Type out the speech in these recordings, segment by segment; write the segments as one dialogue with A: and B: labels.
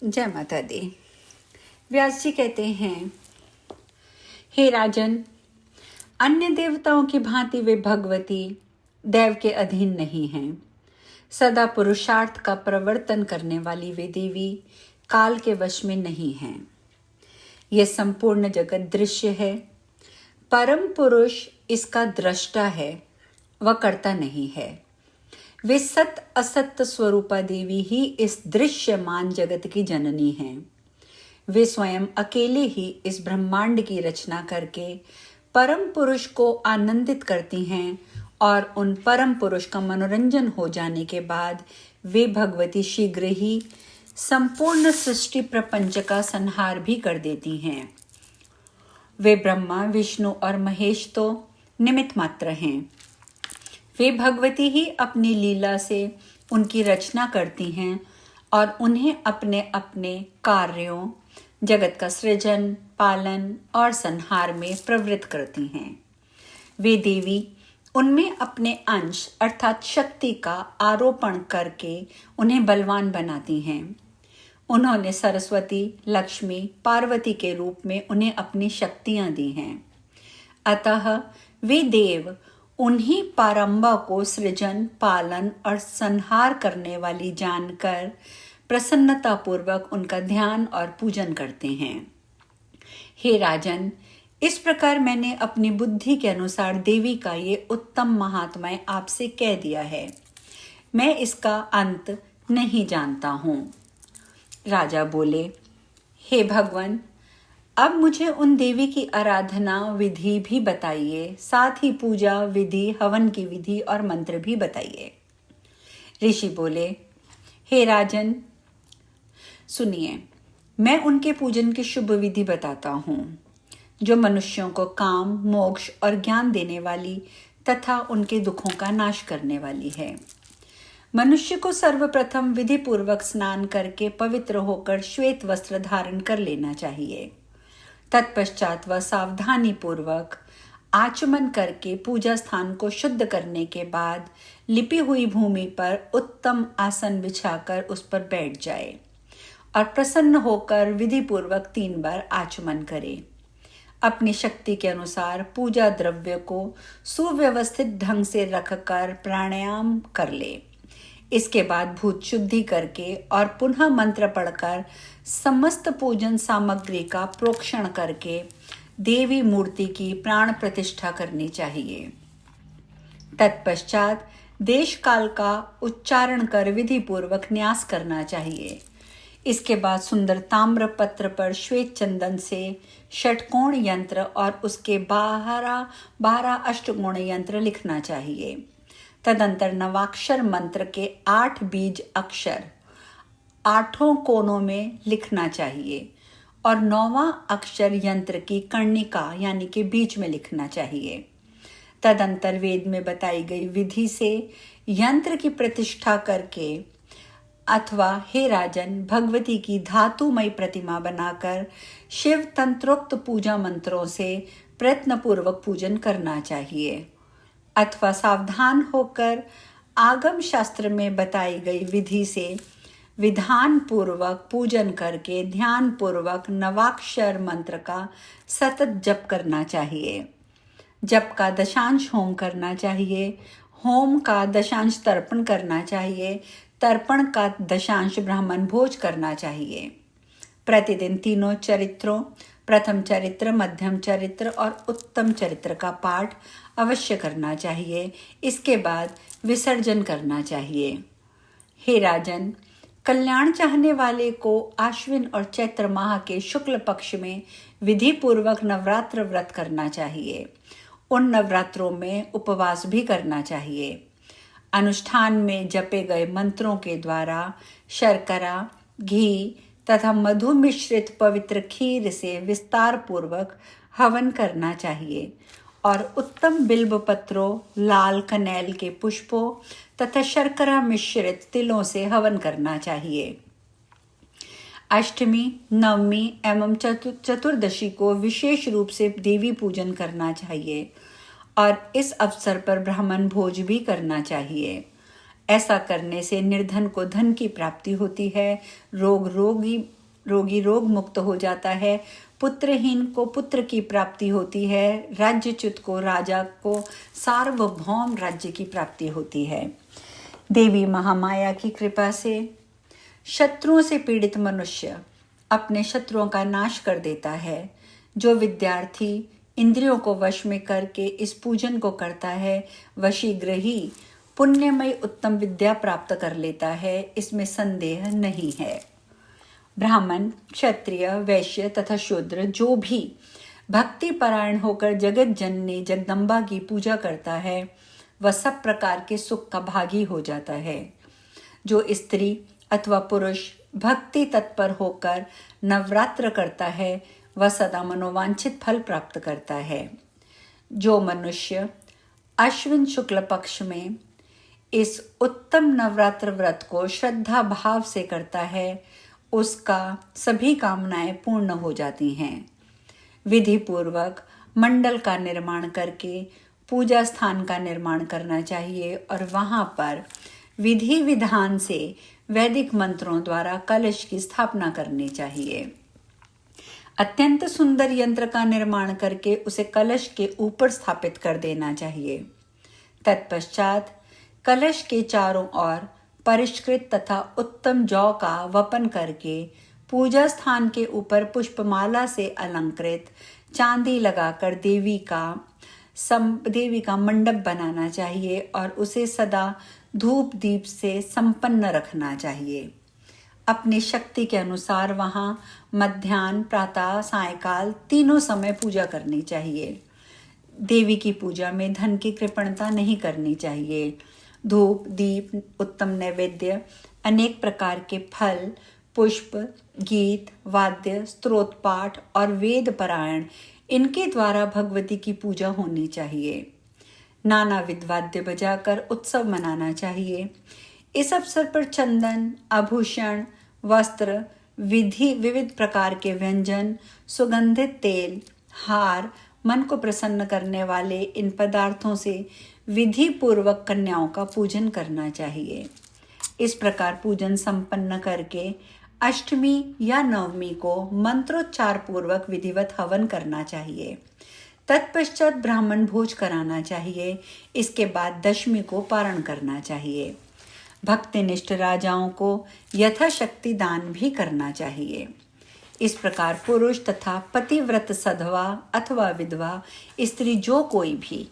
A: जय माता दी। व्यास जी कहते हैं, हे राजन, अन्य देवताओं की भांति वे भगवती देव के अधीन नहीं हैं। सदा पुरुषार्थ का प्रवर्तन करने वाली वे देवी काल के वश में नहीं हैं। यह संपूर्ण जगत दृश्य है। परम पुरुष इसका दृष्टा है, वह कर्ता नहीं है। वे सत असत्य स्वरूपा देवी ही इस दृश्यमान जगत की जननी हैं। वे स्वयं अकेले ही इस ब्रह्मांड की रचना करके परम पुरुष को आनंदित करती हैं और उन परम पुरुष का मनोरंजन हो जाने के बाद वे भगवती शीघ्र ही संपूर्ण सृष्टि प्रपंच का संहार भी कर देती हैं। वे ब्रह्मा, विष्णु और महेश तो निमित्त मात्र हैं। वे भगवती ही अपनी लीला से उनकी रचना करती हैं और उन्हें अपने अपने कार्यों, जगत का सृजन, पालन और संहार में प्रवृत्त करती हैं। वे देवी उनमें अपने अंश अर्थात शक्ति का आरोपण करके उन्हें बलवान बनाती हैं। उन्होंने सरस्वती, लक्ष्मी, पार्वती के रूप में उन्हें अपनी शक्तियां दी हैं। अतः वे देव उन्हीं पारंबा को सृजन, पालन और संहार करने वाली जानकर प्रसन्नतापूर्वक उनका ध्यान और पूजन करते हैं। हे राजन, इस प्रकार मैंने अपनी बुद्धि के अनुसार देवी का ये उत्तम महात्म्य आपसे कह दिया है। मैं इसका अंत नहीं जानता हूँ। राजा बोले, हे भगवान, अब मुझे उन देवी की आराधना विधि भी बताइए, साथ ही पूजा विधि, हवन की विधि और मंत्र भी बताइए। ऋषि बोले, हे राजन, सुनिए, मैं उनके पूजन की शुभ विधि बताता हूँ जो मनुष्यों को काम, मोक्ष और ज्ञान देने वाली तथा उनके दुखों का नाश करने वाली है। मनुष्य को सर्वप्रथम विधि पूर्वक स्नान करके पवित्र होकर श्वेत वस्त्र धारण कर लेना चाहिए। तत्पश्चात वह सावधानी पूर्वक आचमन करके पूजा स्थान को शुद्ध करने के बाद लिपी हुई भूमि पर उत्तम आसन बिछाकर उस पर बैठ जाए और प्रसन्न होकर विधि पूर्वक 3 बार आचमन करे। अपनी शक्ति के अनुसार पूजा द्रव्य को सुव्यवस्थित ढंग से रखकर प्राणायाम कर ले। इसके बाद भूत शुद्धि करके और पुनः मंत्र पढ़कर समस्त पूजन सामग्री का प्रोक्षण करके देवी मूर्ति की प्राण प्रतिष्ठा करनी चाहिए। तत्पश्चात देश काल का उच्चारण कर विधि पूर्वक न्यास करना चाहिए। इसके बाद सुंदर ताम्र पत्र पर श्वेत चंदन से षटकोण यंत्र और उसके 12 अष्टकोण यंत्र लिखना चाहिए। तदंतर नवाक्षर मंत्र के 8 बीज अक्षर 8 कोनों में लिखना चाहिए और 9वां अक्षर यंत्र की कर्णिका यानी कि बीच में लिखना चाहिए। तदंतर वेद में बताई गई विधि से यंत्र की प्रतिष्ठा करके अथवा हे राजन, भगवती की धातुमय प्रतिमा बनाकर शिव तंत्रोक्त पूजा मंत्रों से प्रयत्नपूर्वक पूजन करना चाहिए अथवा सावधान होकर आगम शास्त्र में बताई गई विधि से विधान पूर्वक पूजन करके ध्यान पूर्वक नवाक्षर मंत्र का सतत जप करना चाहिए। जप का दशांश होम करना चाहिए, होम का दशांश तर्पण करना चाहिए, तर्पण का दशांश ब्राह्मण भोज करना चाहिए। प्रतिदिन 3 चरित्रों, प्रथम चरित्र, मध्यम चरित्र और उत्तम चरित्र का पाठ अवश्य करना चाहिए। इसके बाद विसर्जन करना चाहिए। हे राजन, कल्याण चाहने वाले को आश्विन और चैत्र माह के शुक्ल पक्ष में विधि पूर्वक नवरात्र व्रत करना चाहिए। उन नवरात्रों में उपवास भी करना चाहिए। अनुष्ठान में जपे गए मंत्रों के द्वारा शर्करा, घी तथा मधु मिश्रित पवित्र खीर से विस्तार पूर्वक हवन करना चाहिए और उत्तम बिल्व पत्रों, लाल कनेल के पुष्पों तथा शर्करा मिश्रित तिलों से हवन करना चाहिए। अष्टमी, नवमी एवं चतुर्दशी को विशेष रूप से देवी पूजन करना चाहिए और इस अवसर पर ब्राह्मण भोज भी करना चाहिए। ऐसा करने से निर्धन को धन की प्राप्ति होती है, रोगी रोग मुक्त हो जाता है, पुत्रहीन को पुत्र की प्राप्ति होती है, राज्यच्युत को राजा को सार्वभौम राज्य की प्राप्ति होती है। देवी महामाया की कृपा से शत्रुओं से पीड़ित मनुष्य अपने शत्रुओं का नाश कर देता है। जो विद्यार्थी इंद्रियों को वश में करके इस पूजन को करता है, वशीग्रही पुण्यमय उत्तम विद्या प्राप्त कर लेता है, इसमें संदेह नहीं है। ब्राह्मण, क्षत्रिय, वैश्य तथा शूद्र जो भी भक्ति परायण होकर जगत जननी जगदम्बा की पूजा करता है, वह सब प्रकार के सुख का भागी हो जाता है। जो स्त्री अथवा पुरुष भक्ति तत्पर होकर नवरात्र करता है, वह सदा मनोवांछित फल प्राप्त करता है। जो मनुष्य अश्विन शुक्ल पक्ष में इस उत्तम नवरात्र व्रत को श्रद्धा भाव से करता है, उसका सभी कामनाएं पूर्ण हो जाती हैं। विधि पूर्वक मंडल का निर्माण करके पूजा स्थान का निर्माण करना चाहिए और वहां पर विधि विधान से वैदिक मंत्रों द्वारा कलश की स्थापना करनी चाहिए। अत्यंत सुंदर यंत्र का निर्माण करके उसे कलश के ऊपर स्थापित कर देना चाहिए। तत्पश्चात कलश के चारों ओर परिष्कृत तथा उत्तम जौ का वपन करके पूजा स्थान के ऊपर पुष्पमाला से अलंकृत चांदी लगाकर देवी का मंडप बनाना चाहिए और उसे सदा धूप दीप से संपन्न रखना चाहिए। अपनी शक्ति के अनुसार वहां मध्याह्न, प्रातः, सायकाल तीनों समय पूजा करनी चाहिए। देवी की पूजा में धन की कृपणता नहीं करनी चाहिए। धूप, दीप, उत्तम नैवेद्य, अनेक प्रकार के फल, पुष्प, गीत, वाद्य, स्तोत्र पाठ और वेद पारायण, इनके द्वारा भगवती की पूजा होनी चाहिए। नानाविध वाद्य बजाकर उत्सव मनाना चाहिए। इस अवसर पर चंदन, आभूषण, वस्त्र, विविध प्रकार के व्यंजन, सुगंधित तेल, हार, मन को प्रसन्न करने वाले इन पदार्थों से विधि पूर्वक कन्याओं का पूजन करना चाहिए। इस प्रकार पूजन संपन्न करके अष्टमी या नवमी को मंत्रोच्चार पूर्वक विधिवत हवन करना चाहिए। तत्पश्चात ब्राह्मण भोज कराना चाहिए। इसके बाद दशमी को पारण करना चाहिए। भक्तिनिष्ठ राजाओं को यथाशक्ति दान भी करना चाहिए। इस प्रकार पुरुष तथा पतिव्रत सधवा अथवा विधवा स्त्री जो कोई भी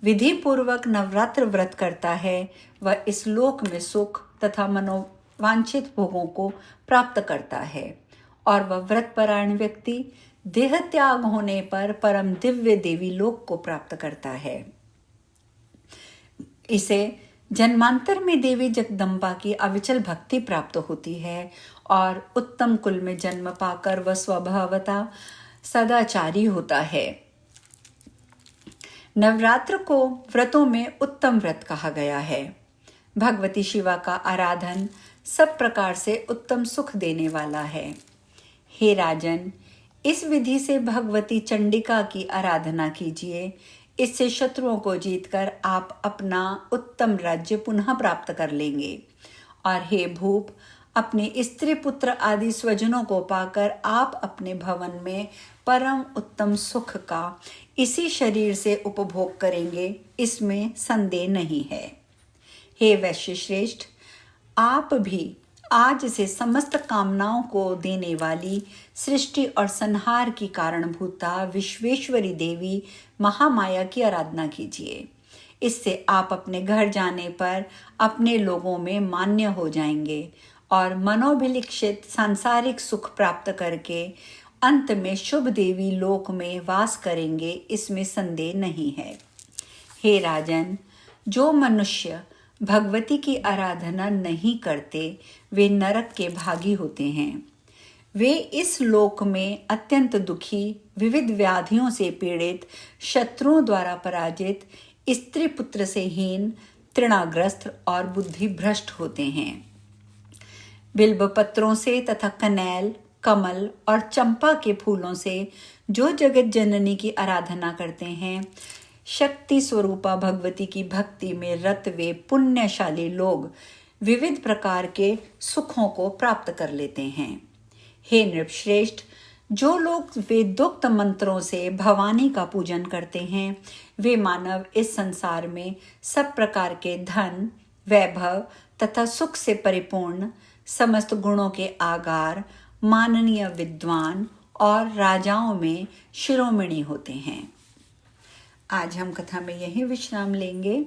A: विधि पूर्वक नवरात्र व्रत करता है, वह इस लोक में सुख तथा मनोवांछित भोगों को प्राप्त करता है और वह व्रत परायण व्यक्ति देह त्याग होने पर परम दिव्य देवी लोक को प्राप्त करता है। इसे जन्मांतर में देवी जगदम्बा की अविचल भक्ति प्राप्त होती है और उत्तम कुल में जन्म पाकर वह स्वभावतः सदाचारी होता है। नवरात्र को व्रतों में उत्तम व्रत कहा गया है। भगवती शिवा का आराधन सब प्रकार से उत्तम सुख देने वाला है। हे राजन, इस विधि से भगवती चंडिका की आराधना कीजिए। इससे शत्रुओं को जीतकर आप अपना उत्तम राज्य पुनः प्राप्त कर लेंगे। और हे भूप, अपने स्त्री पुत्र आदि स्वजनों को पाकर आप अपने भवन में परम उत्तम सुख का इसी शरीर से उपभोग करेंगे, इसमें संदेह नहीं है। हे वैश्य श्रेष्ठ, आप भी आज से समस्त कामनाओं को देने वाली सृष्टि और संहार की कारणभूता विश्वेश्वरी देवी महामाया की आराधना कीजिए। इससे आप अपने घर जाने पर अपने लोगों में मान्य हो जाएंगे और मनोभिलिक्षित सांसारिक सुख प्राप्त करके अंत में शुभ देवी लोक में वास करेंगे, इसमें संदेह नहीं है। हे राजन, जो मनुष्य भगवती की आराधना नहीं करते वे नरक के भागी होते हैं। वे इस लोक में अत्यंत दुखी, विविध व्याधियों से पीड़ित, शत्रुओं द्वारा पराजित, स्त्री पुत्र से हीन, तृणाग्रस्त और बुद्धि भ्रष्ट होते हैं। बिल्व पत्रों से तथा कनेल, कमल और चंपा के फूलों से जो जगत जननी की आराधना करते हैं, शक्ति स्वरूपा भगवती की भक्ति में रत वे पुण्यशाली लोग विविध प्रकार के सुखों को प्राप्त कर लेते हैं। हे नृपश्रेष्ठ, जो लोग वेदोक्त मंत्रों से भवानी का पूजन करते हैं वे मानव इस संसार में सब प्रकार के धन, वैभव तथा सुख से परिपूर्ण, समस्त गुणों के आगार, माननीय विद्वान और राजाओं में शिरोमणि होते हैं। आज हम कथा में यही विश्राम लेंगे।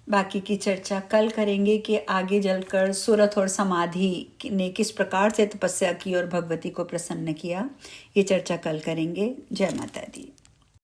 A: बाकी की चर्चा कल करेंगे कि आगे चलकर सुरथ और समाधि ने किस प्रकार से तपस्या की और भगवती को प्रसन्न किया। ये चर्चा कल करेंगे। जय माता दी।